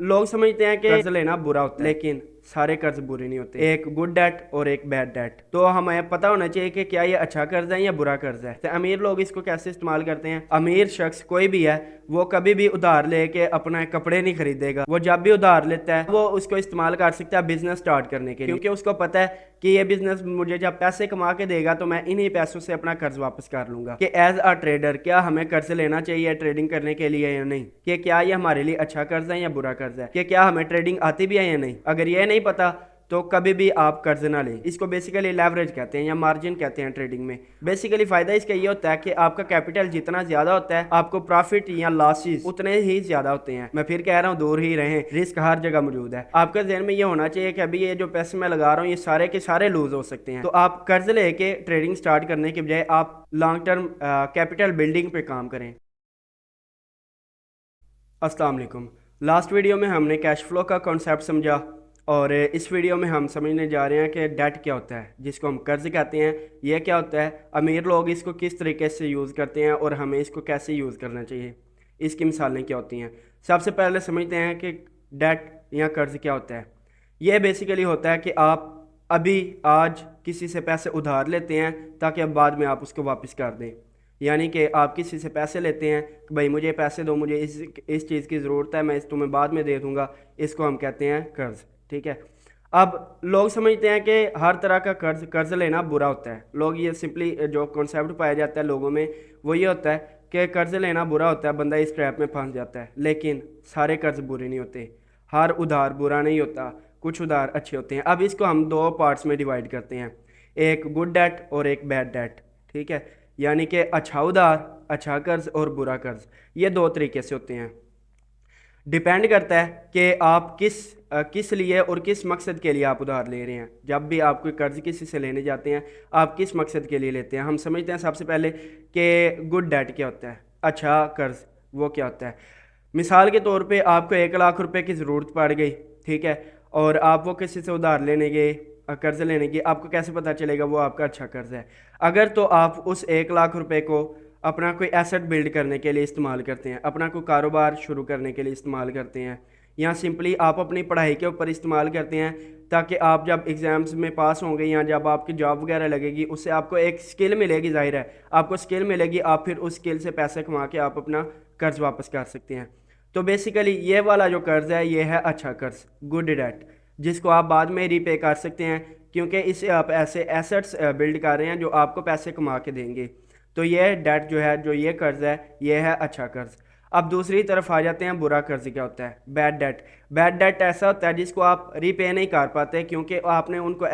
लोग समझते हैं कि कर्ज लेना बुरा होता है, लेकिन सारे कर्ज बुरे नहीं होते। एक गुड डेट और एक बैड डेट। तो हमें पता होना चाहिए कि क्या ये अच्छा कर्ज है या बुरा कर्ज है। तो अमीर लोग इसको कैसे इस्तेमाल करते हैं। अमीर शख्स कोई भी है वो कभी भी उधार लेके अपना कपड़े नहीं खरीदेगा। वो जब भी उधार लेता है वो उसको इस्तेमाल कर सकता है बिजनेस स्टार्ट करने के लिए, क्योंकि उसको पता है कि ये बिजनेस मुझे जब पैसे कमा के देगा तो मैं इन्हीं पैसों से अपना कर्ज वापस कर लूंगा। कि एज अ ट्रेडर क्या हमें कर्ज लेना चाहिए ट्रेडिंग करने के लिए या नहीं, कि क्या ये हमारे लिए अच्छा कर्ज है या बुरा कर्ज है, कि क्या हमें ट्रेडिंग आती भी है या नहीं। अगर ये नहीं पता तो कभी भी आप कर्ज ना लें। इसको बेसिकली लेवरेज कहते हैं या मार्जिन कहते हैं ट्रेडिंग में। बेसिकली फायदा इसका ये होता है कि आपका कैपिटल जितना ज्यादा होता है आपको प्रॉफिट या लॉसेस उतने ही ज्यादा होते हैं। मैं फिर कह रहा हूँ दूर ही रहें, रिस्क हर जगह मौजूद है। आपके जहन में ये होना चाहिए कि अभी ये जो पैसे मैं लगा रहा हूँ ये सारे के सारे लूज हो सकते हैं। तो आप कर्ज लेके ट्रेडिंग स्टार्ट करने के बजाय आप लॉन्ग टर्म कैपिटल बिल्डिंग पे काम करें। अस्सलाम वालेकुम। लास्ट वीडियो में हमने कैश फ्लो का कॉन्सेप्ट समझा और इस वीडियो में हम समझने जा रहे हैं कि डेट क्या होता है, जिसको हम कर्ज कहते हैं। यह क्या होता है, अमीर लोग इसको किस तरीके से यूज़ करते हैं और हमें इसको कैसे यूज़ करना चाहिए, इसकी मिसालें क्या होती हैं। सबसे पहले समझते हैं कि डेट या कर्ज क्या होता है। यह बेसिकली होता है कि आप अभी आज किसी से पैसे उधार लेते हैं ताकि अब बाद में आप उसको वापस कर दें। यानी कि आप किसी से पैसे लेते हैं कि भाई मुझे पैसे दो, मुझे इस चीज़ की ज़रूरत है, मैं इस तुम्हें बाद में दे दूंगा। इसको हम कहते हैं कर्ज। ठीक है। अब लोग समझते हैं कि हर तरह का कर्ज लेना बुरा होता है। लोग ये सिंपली जो कॉन्सेप्ट पाया जाता है लोगों में वो ये होता है कि कर्ज लेना बुरा होता है, बंदा इस ट्रैप में फंस जाता है। लेकिन सारे कर्ज बुरे नहीं होते, हर उधार बुरा नहीं होता, कुछ उधार अच्छे होते हैं। अब इसको हम दो पार्ट्स में डिवाइड करते हैं, एक गुड डेट और एक बैड डेट। ठीक है। यानी कि अच्छा उधार, अच्छा कर्ज और बुरा कर्ज, ये दो तरीके से होते हैं। डिपेंड करता है कि आप किस लिए और किस मकसद के लिए आप उधार ले रहे हैं। जब भी आप कोई कर्ज किसी से लेने जाते हैं आप किस मकसद के लिए लेते हैं। हम समझते हैं सबसे पहले कि गुड डेट क्या होता है, अच्छा कर्ज वो क्या होता है। मिसाल के तौर पे आपको 1 लाख रुपए की ज़रूरत पड़ गई, ठीक है, और आप वो किसी से उधार लेने गए, कर्ज लेने की, आपको कैसे पता चलेगा वो आपका अच्छा कर्ज है। अगर तो आप उस 1 लाख रुपए को अपना कोई एसेट बिल्ड करने के लिए इस्तेमाल करते हैं, अपना कोई कारोबार शुरू करने के लिए इस्तेमाल करते हैं, या सिंपली आप अपनी पढ़ाई के ऊपर इस्तेमाल करते हैं ताकि आप जब एग्ज़ाम्स में पास होंगे या जब आपकी जॉब वगैरह लगेगी उससे आपको एक स्किल मिलेगी, जाहिर है आपको स्किल मिलेगी, आप फिर उस स्किल से पैसे कमा के आप अपना कर्ज वापस कर सकते हैं। तो बेसिकली ये वाला जो कर्ज है ये है अच्छा कर्ज, गुड डेट, जिसको आप बाद में रीपे कर सकते हैं क्योंकि इससे आप ऐसे एसेट्स बिल्ड कर रहे हैं जो आपको पैसे कमा के देंगे। तो ये डेट जो है, जो ये कर्ज है, ये है अच्छा कर्ज। अब दूसरी तरफ आ जाते हैं बुरा कर्ज क्या होता है, बैड डेट। बैड डेट ऐसा होता है जिसको आप रीपे नहीं कर पाते क्योंकि आपने उनको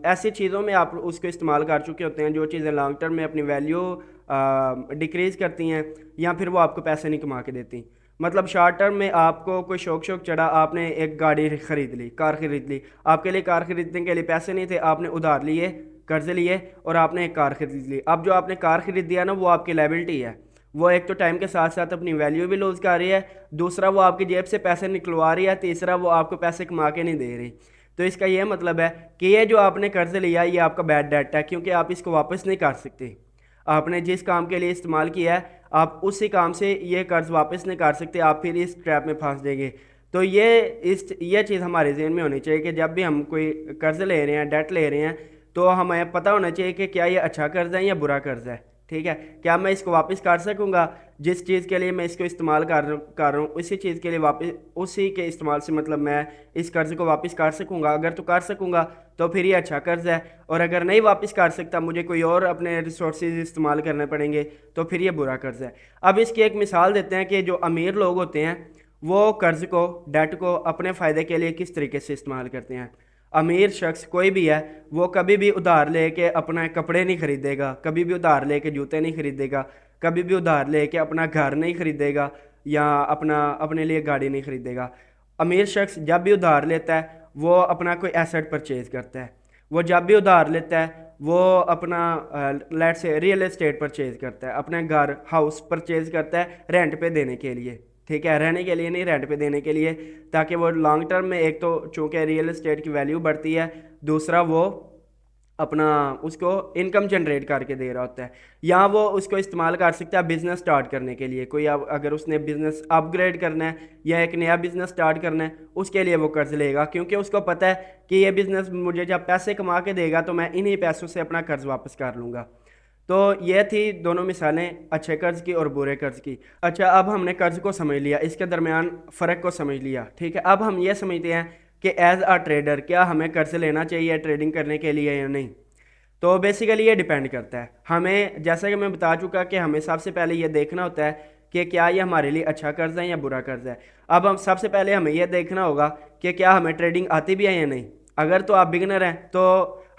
ऐसी चीज़ों में आप उसको इस्तेमाल कर चुके होते हैं जो चीज़ें लॉन्ग टर्म में अपनी वैल्यू डिक्रीज़ करती हैं या फिर वो आपको पैसे नहीं कमा के देती। मतलब शॉर्ट टर्म में आपको कोई शौक शौक चढ़ा, आपने एक गाड़ी खरीद ली, कार खरीद ली, आपके लिए कार खरीदने के लिए पैसे नहीं थे, आपने उधार लिए, कर्ज लिए और आपने एक कार खरीद ली। अब जो आपने कार खरीद दिया ना वो आपकी लायबिलिटी है, वो एक तो टाइम के साथ साथ अपनी वैल्यू भी लूज़ कर रही है, दूसरा वो आपकी जेब से पैसे निकलवा रही है, तीसरा वो आपको पैसे कमा के नहीं दे रही। तो इसका ये मतलब है कि ये जो आपने कर्ज लिया ये आपका बैड डेट है क्योंकि आप इसको वापस नहीं कर सकते। आपने जिस काम के लिए इस्तेमाल किया है आप उसी काम से ये कर्ज वापस नहीं कर सकते, आप फिर इस ट्रैप में फंस जाएंगे। तो ये चीज़ हमारे जहन में होनी चाहिए कि जब भी हम कोई कर्ज ले रहे हैं, डेट ले रहे हैं, तो हमें पता होना चाहिए कि क्या ये अच्छा कर्ज है या बुरा कर्ज है। ठीक है, क्या मैं इसको वापस कर सकूंगा, जिस चीज़ के लिए मैं इसको इस्तेमाल कर रहा हूँ उसी चीज़ के लिए वापस, उसी के इस्तेमाल से मतलब मैं इस कर्ज को वापस कर सकूंगा। अगर तो कर सकूंगा तो फिर ये अच्छा कर्ज है, और अगर नहीं वापस कर सकता, मुझे कोई और अपने रिसोर्सेज इस्तेमाल करने पड़ेंगे, तो फिर ये बुरा कर्ज है। अब इसकी एक मिसाल देते हैं कि जो अमीर लोग होते हैं वो कर्ज को, डेट को अपने फ़ायदे के लिए किस तरीके से इस्तेमाल करते हैं। अमीर शख्स कोई भी है वो कभी भी उधार लेके अपना कपड़े नहीं खरीदेगा, कभी भी उधार लेके जूते नहीं खरीदेगा, कभी भी उधार लेके अपना घर नहीं खरीदेगा या अपने लिए गाड़ी नहीं खरीदेगा। अमीर शख्स जब भी उधार लेता है वो अपना कोई एसेट परचेज करता है। वो जब भी उधार लेता है वो अपना लेट से रियल एस्टेट परचेज करता है, अपने घर हाउस परचेज करता है रेंट पे देने के लिए। ठीक है, रहने के लिए नहीं, रेंट पे देने के लिए, ताकि वो लॉन्ग टर्म में एक तो चूंकि रियल एस्टेट की वैल्यू बढ़ती है, दूसरा वो अपना उसको इनकम जनरेट करके दे रहा होता है, या वो उसको इस्तेमाल कर सकता है बिजनेस स्टार्ट करने के लिए। कोई अब अगर उसने बिजनेस अपग्रेड करना है या एक नया बिजनेस स्टार्ट करना है, उसके लिए वो कर्ज लेगा, क्योंकि उसको पता है कि ये बिजनेस मुझे जब पैसे कमा के देगा तो मैं इन्हीं पैसों से अपना कर्ज वापस कर लूँगा। तो ये थी दोनों मिसालें अच्छे कर्ज की और बुरे कर्ज की। अच्छा, अब हमने कर्ज को समझ लिया, इसके दरमियान फ़र्क को समझ लिया, ठीक है। अब हम ये समझते हैं कि एज अ ट्रेडर क्या हमें कर्ज लेना चाहिए ट्रेडिंग करने के लिए या नहीं। तो बेसिकली ये डिपेंड करता है हमें, जैसा कि मैं बता चुका कि हमें सबसे पहले ये देखना होता है कि क्या ये हमारे लिए अच्छा कर्ज है या बुरा कर्ज है। अब हम सबसे पहले हमें यह देखना होगा कि क्या हमें ट्रेडिंग आती भी है या नहीं। अगर तो आप बिगनर हैं तो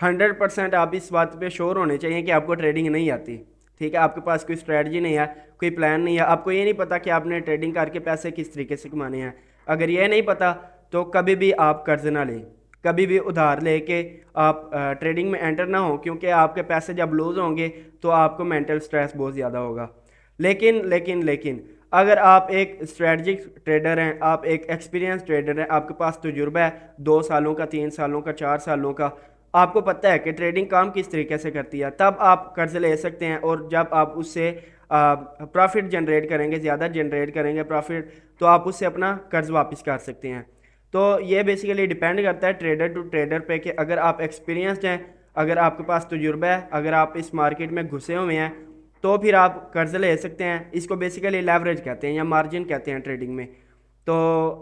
100% आप इस बात पे श्योर होने चाहिए कि आपको ट्रेडिंग नहीं आती, ठीक है। आपके पास कोई स्ट्रैटेजी नहीं है, कोई प्लान नहीं है, आपको ये नहीं पता कि आपने ट्रेडिंग करके पैसे किस तरीके से कमाने हैं। अगर ये नहीं पता तो कभी भी आप कर्ज ना लें, कभी भी उधार लेके आप ट्रेडिंग में एंटर ना हो, क्योंकि आपके पैसे जब लूज़ होंगे तो आपको मेंटल स्ट्रेस बहुत ज़्यादा होगा। लेकिन अगर आप एक स्ट्रेटजिक ट्रेडर हैं, आप एक एक्सपीरियंस ट्रेडर हैं, आपके पास तजुर्बा है 2 सालों का, 3 सालों का, 4 सालों का, आपको पता है कि ट्रेडिंग काम किस तरीके से करती है, तब आप कर्ज ले सकते हैं। और जब आप उससे प्रॉफिट जनरेट करेंगे, ज़्यादा जनरेट करेंगे प्रॉफिट, तो आप उससे अपना कर्ज वापस कर सकते हैं। तो ये बेसिकली डिपेंड करता है ट्रेडर टू ट्रेडर पे कि अगर आप एक्सपीरियंसड हैं, अगर आपके पास तजुर्बा है, अगर आप इस मार्केट में घुसे हुए हैं, तो फिर आप कर्ज ले सकते हैं। इसको बेसिकली लेवरेज कहते हैं या मार्जिन कहते हैं ट्रेडिंग में। तो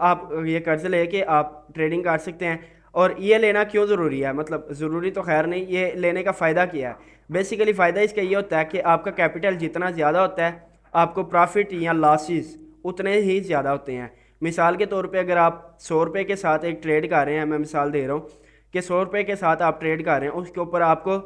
आप ये कर्ज लेके आप ट्रेडिंग कर सकते हैं। और ये लेना क्यों ज़रूरी है, मतलब ज़रूरी तो खैर नहीं, ये लेने का फ़ायदा क्या है। बेसिकली फ़ायदा इसका ये होता है कि आपका कैपिटल जितना ज़्यादा होता है, आपको प्रॉफिट या लॉसेस उतने ही ज़्यादा होते हैं। मिसाल के तौर पे अगर आप 100 रुपये के साथ एक ट्रेड कर रहे हैं, मैं मिसाल दे रहा हूँ कि 100 रुपये के साथ आप ट्रेड कर रहे हैं, उसके ऊपर आपको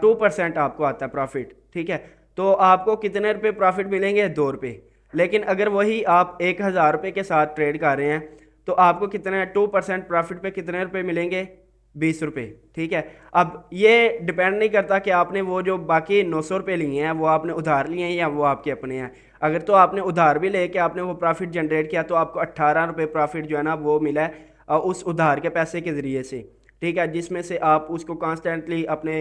2% आपको आता है प्रॉफिट, ठीक है। तो आपको कितने रुपए प्रॉफिट मिलेंगे, 2 रुपये। लेकिन अगर वही आप 1,000 रुपये के साथ ट्रेड कर रहे हैं तो आपको कितने 2% प्रॉफिट पे कितने रुपए मिलेंगे, 20 रुपये, ठीक है। अब ये डिपेंड नहीं करता कि आपने वो जो बाकी 900 रुपये लिए हैं वो आपने उधार लिए हैं या वो आपके अपने हैं। अगर तो आपने उधार भी लेके आपने वो प्रॉफिट जनरेट किया तो आपको 18 रुपये प्रॉफिट जो है ना वो मिला है उस उधार के पैसे के ज़रिए से, ठीक है। जिसमें से आप उसको कॉन्स्टेंटली अपने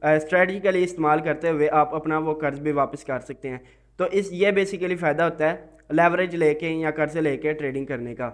स्ट्रेटजिकली इस्तेमाल करते हुए आप अपना वो कर्ज भी वापस कर सकते हैं। तो इस ये बेसिकली फ़ायदा होता है लेवरेज लेके या कर्ज लेके ट्रेडिंग करने का।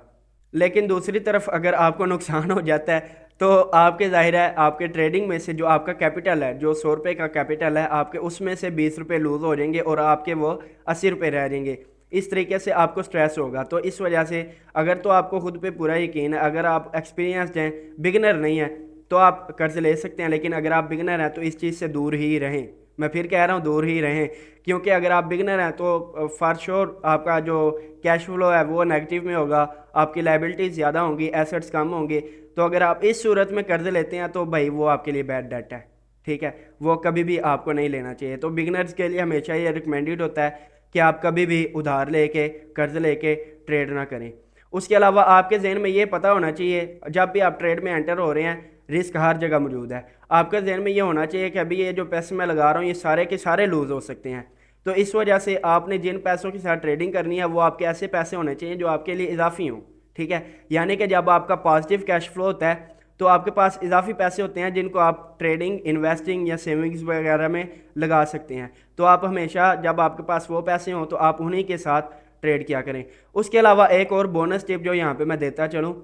लेकिन दूसरी तरफ अगर आपको नुकसान हो जाता है तो आपके ज़ाहिर है आपके ट्रेडिंग में से जो आपका कैपिटल है, जो 100 रुपये का कैपिटल है, आपके उसमें से 20 रुपये लूज़ हो जाएंगे और आपके वो 80 रुपये रह जाएंगे। इस तरीके से आपको स्ट्रेस होगा। तो इस वजह से अगर तो आपको खुद पे पूरा यकीन है, अगर आप एक्सपीरियंसड हैं, बिगनर नहीं है, तो आप कर्ज ले सकते हैं। लेकिन अगर आप बिगनर हैं तो इस चीज़ से दूर ही रहें। मैं फिर कह रहा हूँ दूर ही रहें, क्योंकि अगर आप बिगनर हैं तो फॉर श्योर आपका जो कैश फ्लो है वो नेगेटिव में होगा, आपकी लाइबिलिटीज़ ज़्यादा होंगी, एसेट्स कम होंगे। तो अगर आप इस सूरत में कर्ज लेते हैं तो भाई वो आपके लिए बैड डेट है, ठीक है। वो कभी भी आपको नहीं लेना चाहिए। तो बिगनर्स के लिए हमेशा ये रिकमेंडेड होता है कि आप कभी भी उधार लेके कर्ज लेके ट्रेड ना करें। उसके अलावा आपके जहन में ये पता होना चाहिए जब भी आप ट्रेड में एंटर हो रहे हैं, रिस्क हर जगह मौजूद है। आपके जहन में ये होना चाहिए कि अभी ये जो पैसे मैं लगा रहा हूँ ये सारे के सारे लूज़ हो सकते हैं। तो इस वजह से आपने जिन पैसों के साथ ट्रेडिंग करनी है वो आपके ऐसे पैसे होने चाहिए जो आपके लिए इजाफी हों, ठीक है। यानी कि जब आपका पॉजिटिव कैश फ्लो होता है तो आपके पास इजाफी पैसे होते हैं जिनको आप ट्रेडिंग, इन्वेस्टिंग या सेविंग्स वगैरह में लगा सकते हैं। तो आप हमेशा जब आपके पास वो पैसे हों तो आप उन्हीं के साथ ट्रेड किया करें। उसके अलावा एक और बोनस टिप जो यहाँ पे मैं देता चलूँ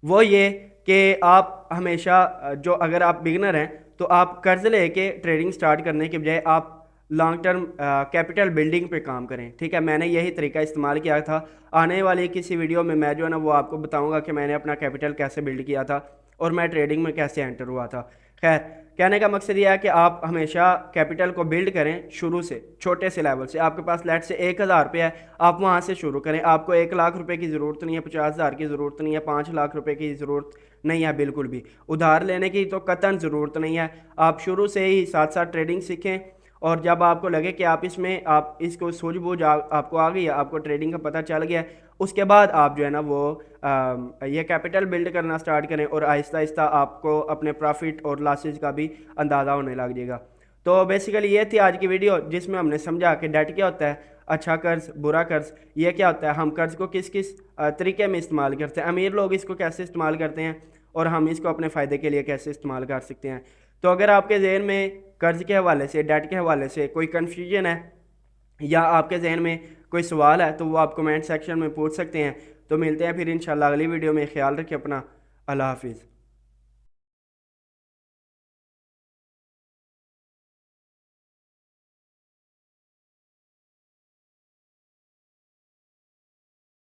वो ये कि आप हमेशा जो अगर आप बिगनर हैं तो आप कर्ज लेके ट्रेडिंग स्टार्ट करने के बजाय आप लॉन्ग टर्म कैपिटल बिल्डिंग पे काम करें, ठीक है। मैंने यही तरीका इस्तेमाल किया था। आने वाली किसी वीडियो में मैं जो है ना वो आपको बताऊंगा कि मैंने अपना कैपिटल कैसे बिल्ड किया था और मैं ट्रेडिंग में कैसे एंटर हुआ था। खैर, कहने का मकसद यह है कि आप हमेशा कैपिटल को बिल्ड करें शुरू से, छोटे से लेवल से। आपके पास लेट से 1,000 रुपये है, आप वहाँ से शुरू करें। आपको 1,00,000 रुपये की ज़रूरत नहीं है, 50,000 की ज़रूरत नहीं है, 5,00,000 रुपये की ज़रूरत नहीं है, बिल्कुल भी उधार लेने की तो कतई ज़रूरत नहीं है। आप शुरू से ही साथ साथ ट्रेडिंग सीखें और जब आपको लगे कि आप इसमें आप इसको सूझबूझ आपको आ गई है, आपको ट्रेडिंग का पता चल गया है, उसके बाद आप जो है ना वो ये कैपिटल बिल्ड करना स्टार्ट करें और आहिस्ता आहिस्ता आपको अपने प्रॉफिट और लॉसेज का भी अंदाज़ा होने लग जाएगा। तो बेसिकली ये थी आज की वीडियो जिसमें हमने समझा कि डेट क्या होता है, अच्छा कर्ज, बुरा कर्ज, ये क्या होता है, हम कर्ज को किस किस तरीके में इस्तेमाल करते हैं, अमीर लोग इसको कैसे इस्तेमाल करते हैं और हम इसको अपने फ़ायदे के लिए कैसे इस्तेमाल कर सकते हैं। तो अगर आपके जहन में कर्ज़ के हवाले से, डेट के हवाले से कोई कन्फ्यूजन है या आपके जहन में कोई सवाल है तो वो आप कमेंट सेक्शन में पूछ सकते हैं। तो मिलते हैं फिर इंशाल्लाह अगली वीडियो में। ख्याल रखिए अपना। अल्लाह हाफिज़।